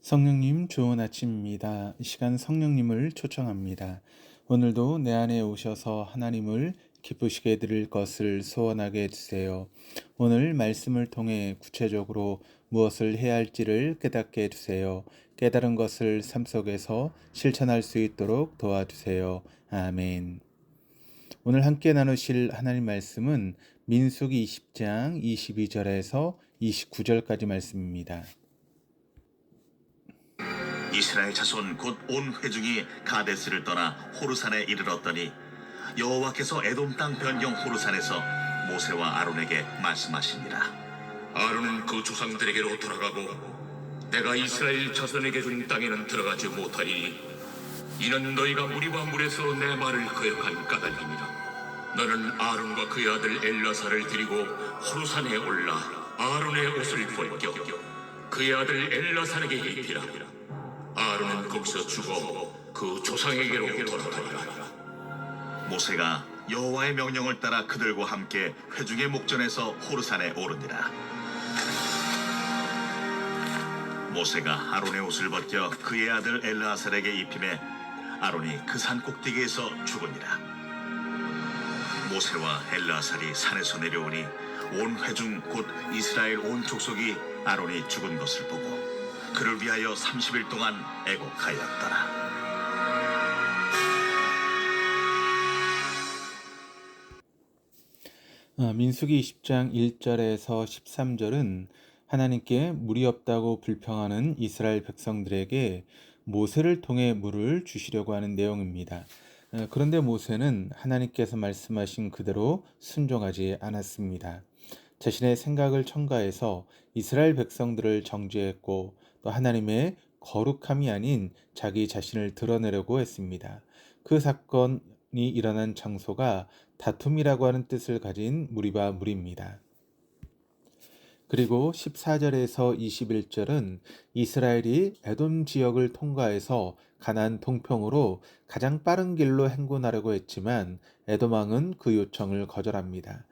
성령님 좋은 아침입니다. 이 시간 성령님을 초청합니다. 오늘도 내 안에 오셔서 하나님을 기쁘시게 해드릴 것을 소원하게 해주세요. 오늘 말씀을 통해 구체적으로 무엇을 해야 할지를 깨닫게 해주세요. 깨달은 것을 삶 속에서 실천할 수 있도록 도와주세요. 아멘. 오늘 함께 나누실 하나님 말씀은 민수기 20장 22절에서 29절까지 말씀입니다. 이스라엘 자손 곧 온 회중이 가데스를 떠나 호르산에 이르렀더니 여호와께서 에돔 땅 변경 호르산에서 모세와 아론에게 말씀하시니라. 아론은 그 조상들에게로 돌아가고 내가 이스라엘 자손에게 준 땅에는 들어가지 못하리니 이는 너희가 무리와 물에서 내 말을 거역한 까닭이니라. 너는 아론과 그의 아들 엘라사를 데리고 호르산에 올라 아론의 옷을 벗겨 그의 아들 엘라사에게 입히라. 아론은 거기서 죽어 그 조상에게로 돌아가리라. 모세가 여호와의 명령을 따라 그들과 함께 회중의 목전에서 호르산에 오르니라. 모세가 아론의 옷을 벗겨 그의 아들 엘라살에게 입히매 아론이 그 산 꼭대기에서 죽으니라. 모세와 엘라살이 산에서 내려오니 온 회중 곧 이스라엘 온 족속이 아론이 죽은 것을 보고 그를 위하여 30일 동안 애곡하였더라. 민수기 20장 1절에서 13절은 하나님께 물이 없다고 불평하는 이스라엘 백성들에게 모세를 통해 물을 주시려고 하는 내용입니다. 그런데 모세는 하나님께서 말씀하신 그대로 순종하지 않았습니다. 자신의 생각을 첨가해서 이스라엘 백성들을 정죄했고 또 하나님의 거룩함이 아닌 자기 자신을 드러내려고 했습니다. 그 사건이 일어난 장소가 다툼이라고 하는 뜻을 가진 무리바 물입니다. 그리고 14절에서 21절은 이스라엘이 에돔 지역을 통과해서 가나안 동평으로 가장 빠른 길로 행군하려고 했지만 에돔 왕은 그 요청을 거절합니다.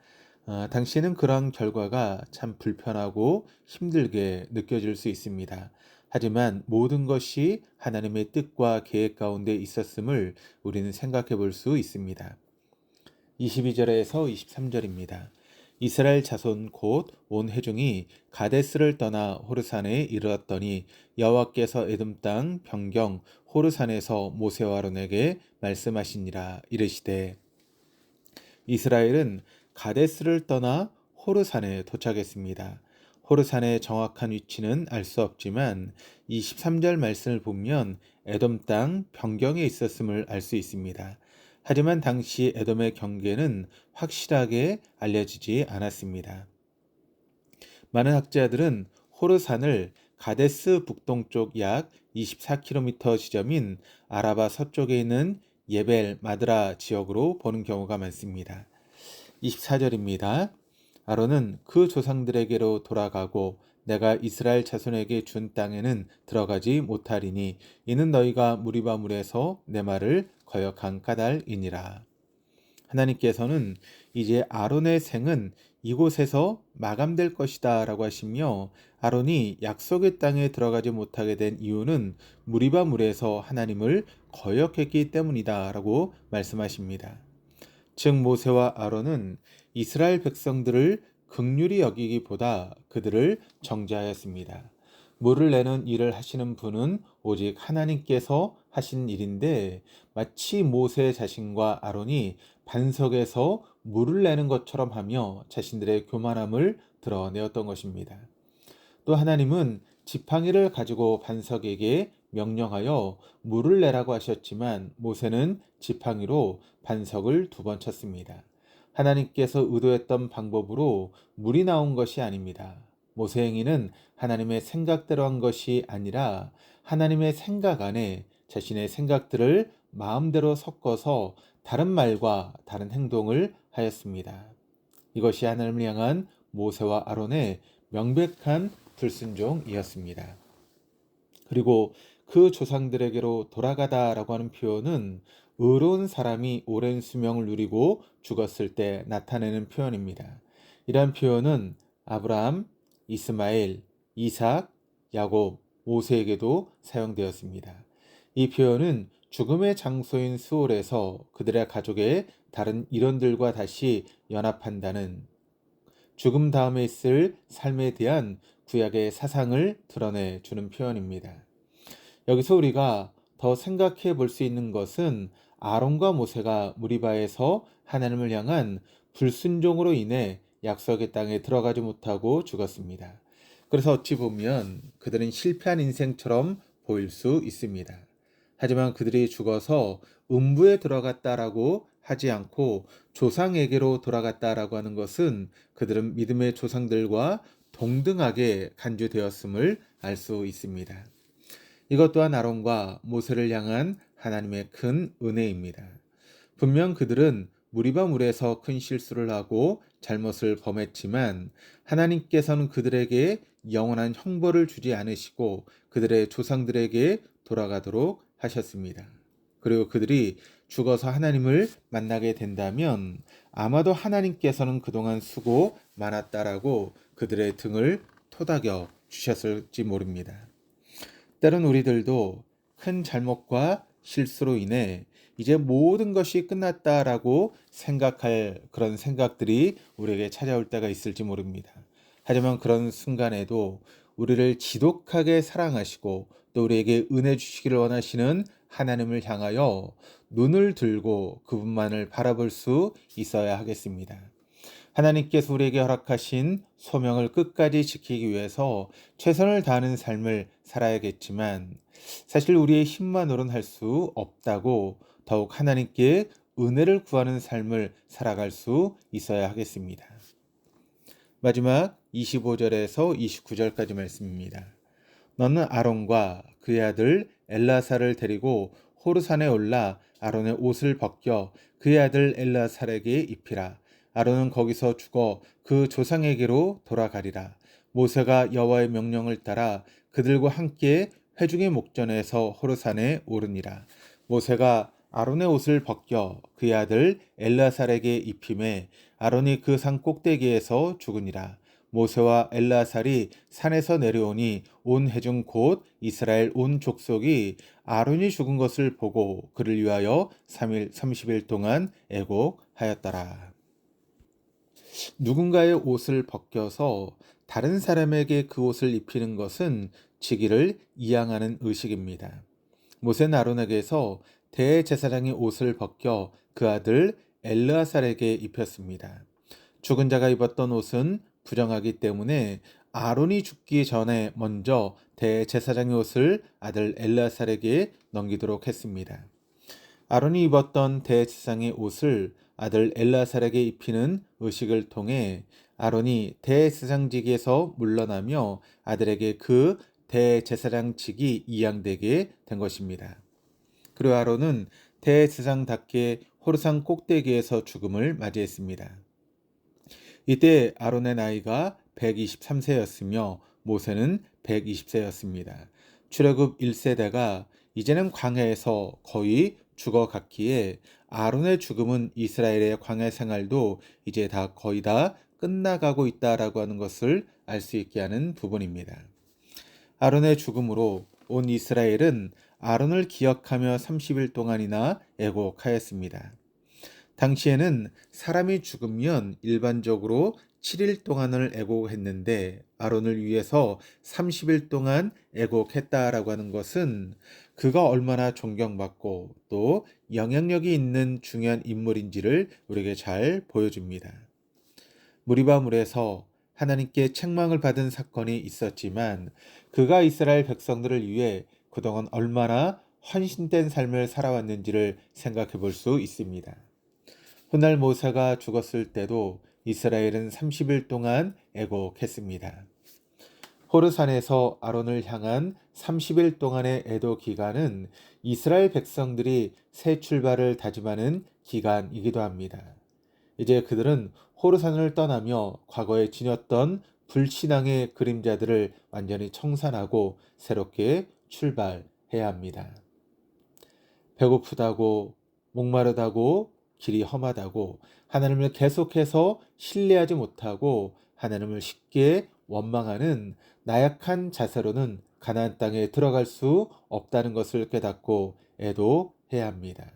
당시에는 그런 결과가 참 불편하고 힘들게 느껴질 수 있습니다. 하지만 모든 것이 하나님의 뜻과 계획 가운데 있었음을 우리는 생각해 볼 수 있습니다. 22절에서 23절입니다. 이스라엘 자손 곧 온 회중이 가데스를 떠나 호르산에 이르렀더니 여호와께서 에돔 땅 변경 호르산에서 모세와 아론에게 말씀하시니라. 이르시되 이스라엘은 가데스를 떠나 호르산에 도착했습니다. 호르산의 정확한 위치는 알 수 없지만 23절 말씀을 보면 에돔 땅 변경에 있었음을 알 수 있습니다. 하지만 당시 에돔의 경계는 확실하게 알려지지 않았습니다. 많은 학자들은 호르산을 가데스 북동쪽 약 24km 지점인 아라바 서쪽에 있는 예벨 마드라 지역으로 보는 경우가 많습니다. 24절입니다. 아론은 그 조상들에게로 돌아가고 내가 이스라엘 자손에게 준 땅에는 들어가지 못하리니 이는 너희가 무리바 물에서 내 말을 거역한 까닭이니라. 하나님께서는 이제 아론의 생은 이곳에서 마감될 것이다 라고 하시며 아론이 약속의 땅에 들어가지 못하게 된 이유는 무리바 물에서 하나님을 거역했기 때문이다 라고 말씀하십니다. 즉 모세와 아론은 이스라엘 백성들을 긍휼히 여기기보다 그들을 정죄하였습니다. 물을 내는 일을 하시는 분은 오직 하나님께서 하신 일인데 마치 모세 자신과 아론이 반석에서 물을 내는 것처럼 하며 자신들의 교만함을 드러내었던 것입니다. 또 하나님은 지팡이를 가지고 반석에게 명령하여 물을 내라고 하셨지만 모세는 지팡이로 반석을 2번 쳤습니다. 하나님께서 의도했던 방법으로 물이 나온 것이 아닙니다. 모세 행위는 하나님의 생각대로 한 것이 아니라 하나님의 생각 안에 자신의 생각들을 마음대로 섞어서 다른 말과 다른 행동을 하였습니다. 이것이 하나님을 향한 모세와 아론의 명백한 불순종이었습니다. 그리고 그 조상들에게로 돌아가다라고 하는 표현은 의로운 사람이 오랜 수명을 누리고 죽었을 때 나타내는 표현입니다. 이러한 표현은 아브라함, 이스마엘, 이삭, 야곱, 모세에게도 사용되었습니다. 이 표현은 죽음의 장소인 수올에서 그들의 가족의 다른 일원들과 다시 연합한다는, 죽음 다음에 있을 삶에 대한 구약의 사상을 드러내 주는 표현입니다. 여기서 우리가 더 생각해 볼 수 있는 것은 아론과 모세가 무리바에서 하나님을 향한 불순종으로 인해 약속의 땅에 들어가지 못하고 죽었습니다. 그래서 어찌 보면 그들은 실패한 인생처럼 보일 수 있습니다. 하지만 그들이 죽어서 음부에 들어갔다라고 하지 않고 조상에게로 돌아갔다라고 하는 것은 그들은 믿음의 조상들과 동등하게 간주되었음을 알 수 있습니다. 이것 또한 아론과 모세를 향한 하나님의 큰 은혜입니다. 분명 그들은 무리바 물에서 큰 실수를 하고 잘못을 범했지만 하나님께서는 그들에게 영원한 형벌을 주지 않으시고 그들의 조상들에게 돌아가도록 하셨습니다. 그리고 그들이 죽어서 하나님을 만나게 된다면 아마도 하나님께서는 그동안 수고 많았다라고 그들의 등을 토닥여 주셨을지 모릅니다. 때론 우리들도 큰 잘못과 실수로 인해 이제 모든 것이 끝났다라고 생각할 그런 생각들이 우리에게 찾아올 때가 있을지 모릅니다. 하지만 그런 순간에도 우리를 지독하게 사랑하시고 또 우리에게 은혜 주시기를 원하시는 하나님을 향하여 눈을 들고 그분만을 바라볼 수 있어야 하겠습니다. 하나님께서 우리에게 허락하신 소명을 끝까지 지키기 위해서 최선을 다하는 삶을 살아야겠지만 사실 우리의 힘만으로는 할 수 없다고 더욱 하나님께 은혜를 구하는 삶을 살아갈 수 있어야 하겠습니다. 마지막 25절에서 29절까지 말씀입니다. 너는 아론과 그의 아들 엘라사를 데리고 호르산에 올라 아론의 옷을 벗겨 그의 아들 엘라살에게 입히라. 아론은 거기서 죽어 그 조상에게로 돌아가리라. 모세가 여호와의 명령을 따라 그들과 함께 회중의 목전에서 호르산에 오르니라. 모세가 아론의 옷을 벗겨 그의 아들 엘라살에게 입히매 아론이 그 산 꼭대기에서 죽으니라. 모세와 엘라살이 산에서 내려오니 온 회중 곧 이스라엘 온 족속이 아론이 죽은 것을 보고 그를 위하여 30일 동안 애곡하였더라. 누군가의 옷을 벗겨서 다른 사람에게 그 옷을 입히는 것은 직위를 이양하는 의식입니다. 모세는 아론에게서 대제사장의 옷을 벗겨 그 아들 엘르아살에게 입혔습니다. 죽은 자가 입었던 옷은 부정하기 때문에 아론이 죽기 전에 먼저 대제사장의 옷을 아들 엘르아살에게 넘기도록 했습니다. 아론이 입었던 대제사장의 옷을 아들 엘르아살에게 입히는 의식을 통해 아론이 대제사장직에서 물러나며 아들에게 그 대제사장직이 이양되게 된 것입니다. 그리고 아론은 대제사장답게 호르산 꼭대기에서 죽음을 맞이했습니다. 이때 아론의 나이가 123세였으며 모세는 120세였습니다. 출애굽 1세대가 이제는 광야에서 거의 죽어갔기에 아론의 죽음은 이스라엘의 광야 생활도 이제 거의 다 끝나가고 있다라고 하는 것을 알 수 있게 하는 부분입니다. 아론의 죽음으로 온 이스라엘은 아론을 기억하며 30일 동안이나 애곡하였습니다. 당시에는 사람이 죽으면 일반적으로 7일 동안을 애곡했는데 아론을 위해서 30일 동안 애곡했다라고 하는 것은 그가 얼마나 존경받고 또 영향력이 있는 중요한 인물인지를 우리에게 잘 보여줍니다. 무리바 물에서 하나님께 책망을 받은 사건이 있었지만 그가 이스라엘 백성들을 위해 그동안 얼마나 헌신된 삶을 살아왔는지를 생각해 볼 수 있습니다. 훗날 모세가 죽었을 때도 이스라엘은 30일 동안 애곡했습니다. 호르산에서 아론을 향한 30일 동안의 애도 기간은 이스라엘 백성들이 새 출발을 다짐하는 기간이기도 합니다. 이제 그들은 호르산을 떠나며 과거에 지녔던 불신앙의 그림자들을 완전히 청산하고 새롭게 출발해야 합니다. 배고프다고, 목마르다고, 길이 험하다고 하나님을 계속해서 신뢰하지 못하고 하나님을 쉽게 원망하는 나약한 자세로는 가나안 땅에 들어갈 수 없다는 것을 깨닫고 애도해야 합니다.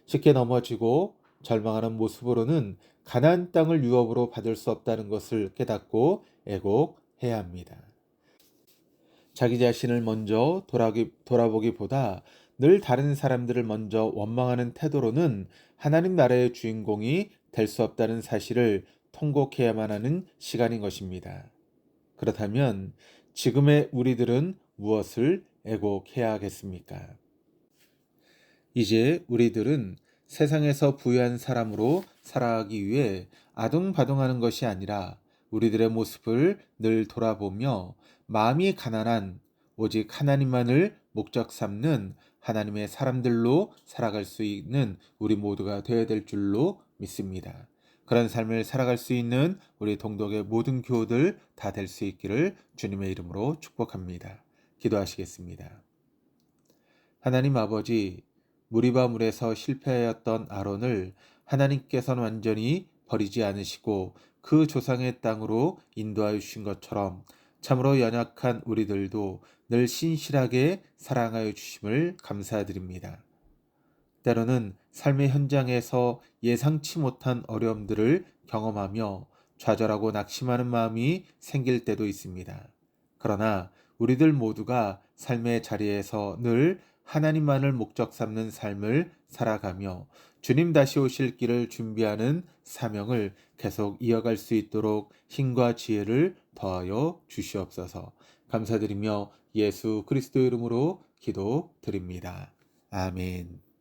쉽게 넘어지고 절망하는 모습으로는 가나안 땅을 유업으로 받을 수 없다는 것을 깨닫고 애곡해야 합니다. 자기 자신을 먼저 돌아보기보다 늘 다른 사람들을 먼저 원망하는 태도로는 하나님 나라의 주인공이 될 수 없다는 사실을 통곡해야만 하는 시간인 것입니다. 그렇다면 지금의 우리들은 무엇을 애곡해야 하겠습니까? 이제 우리들은 세상에서 부유한 사람으로 살아가기 위해 아둥바둥하는 것이 아니라 우리들의 모습을 늘 돌아보며 마음이 가난한 오직 하나님만을 목적 삼는 하나님의 사람들로 살아갈 수 있는 우리 모두가 되어야 될 줄로 믿습니다. 그런 삶을 살아갈 수 있는 우리 동독의 모든 교우들 다 될 수 있기를 주님의 이름으로 축복합니다. 기도하시겠습니다. 하나님 아버지, 무리바 물에서 실패하였던 아론을 하나님께서는 완전히 버리지 않으시고 그 조상의 땅으로 인도하여 주신 것처럼 참으로 연약한 우리들도 늘 신실하게 사랑하여 주심을 감사드립니다. 때로는 삶의 현장에서 예상치 못한 어려움들을 경험하며 좌절하고 낙심하는 마음이 생길 때도 있습니다. 그러나 우리들 모두가 삶의 자리에서 늘 하나님만을 목적 삼는 삶을 살아가며 주님 다시 오실 길을 준비하는 사명을 계속 이어갈 수 있도록 힘과 지혜를 더하여 주시옵소서. 감사드리며 예수 그리스도 이름으로 기도드립니다. 아멘.